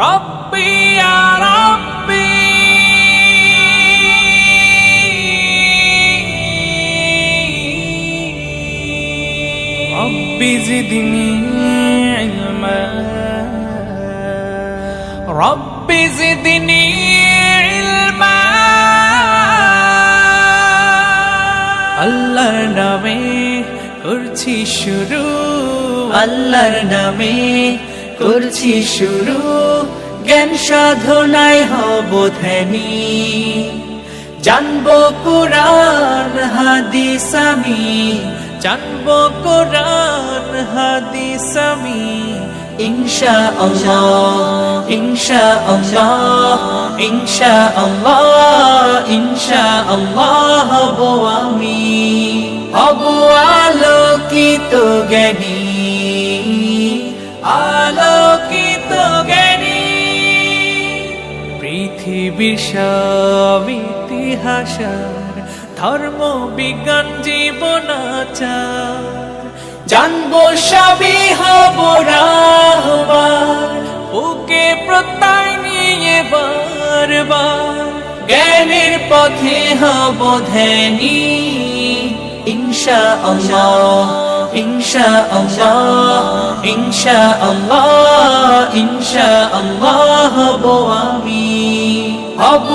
রব্বি ইয়া রব্বি রব্বি জিদনি ইলমা রব্বি জিদনি ইলমা আল্লাহর নামে করছি শুরু, আল্লাহর নামে করছি শুরু, জ্ঞান সাধনায় হব ধ্যানী। জানবো কুরআন হাদিস আমি, জানবো কোরআন হাদিস আমি, ইনশাআল্লাহ ইনশাআল্লাহ ইনশাআল্লাহ ইনশাআল্লাহ হব আমি, হব আলোকিত জ্ঞানী, আলোকিত জ্ঞানী। পৃথিবীর সব ইতিহাসার ধর্ম বিজ্ঞান জীবনাচার জানবো সবই হব রাহবার, বুকে প্রত্যয় নিয়ে বারবার জ্ঞানের পথে হব ধ্যানী। ইনশাআল্লাহ ইনশাআল্লাহ ইনশাআল্লাহ ইনশাআল্লাহ হব আমি, হব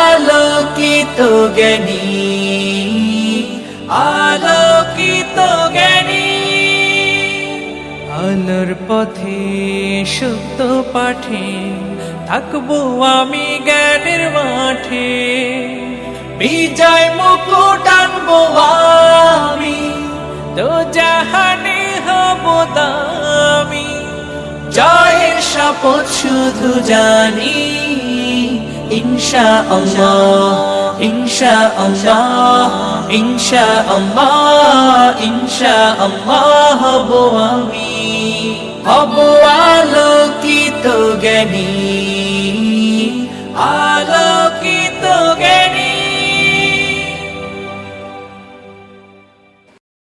আলোকিত জ্ঞানী, আলোকিত জ্ঞানী। আলোর পথে সত্য পাঠে থাকবো আমি জ্ঞানের মাঠে, বিজয় মুকুট আনবো আমি, তো জাহানে হব দামি। জয়ের শপথ শুধু জানি। ইনশাআল্লাহ ইনশাআল্লাহ ইনশাআল্লাহ ইনশাআল্লাহ হব আমি, হব আলোকিত জ্ঞানী, আলো